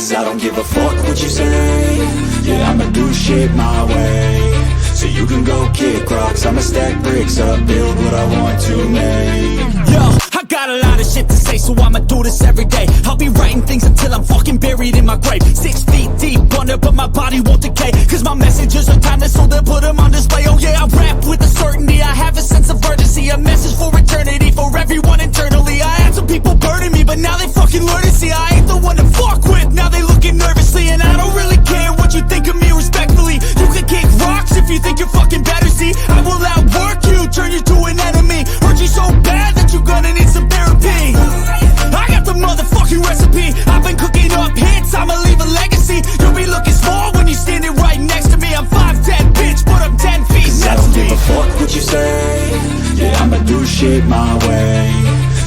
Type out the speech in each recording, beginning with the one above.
Cause I don't give a fuck what you say. Yeah, I'ma do shit my way. So you can go kick rocks, I'ma stack bricks up, build what I want to make. Yo, I got a lot of shit to say, so I'ma do this every day. I'll be writing things until I'm fucking buried in my grave. 6 feet deep under, but my body won't decay. Cause my messages are timeless, so they'll put them on display. Oh yeah, I rap with a certainty, I have a sense of urgency. A message for eternity, for everyone internally. I had some people burning me, but now they fucking learn to see I ain't the one to fuck with, now they looking nervously. And I don't really care what you think of me respectfully. You can kick rocks if you think you're fucking better, see. I will outwork you, turn you to an enemy. Hurt you so bad that you're gonna need some therapy. I got the motherfucking recipe. I've been cooking up hits, I'ma leave a legacy. You'll be looking small when you're standing right next to me. I'm 5'10", bitch, but I'm 10 feet Cause I don't give a fuck what you say. Yeah, I'ma do shit my way.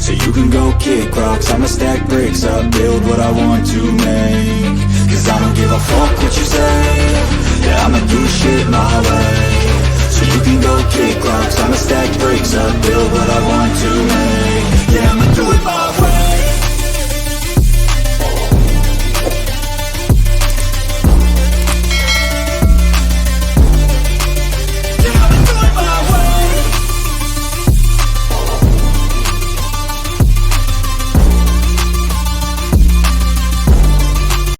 So you can go kick rocks, I'ma stack bricks up, build what I want to make. Cause I don't give a fuck what you say. Yeah, I'ma do shit my way. So you can go kick rocks, I'ma stack bricks up, build what I want to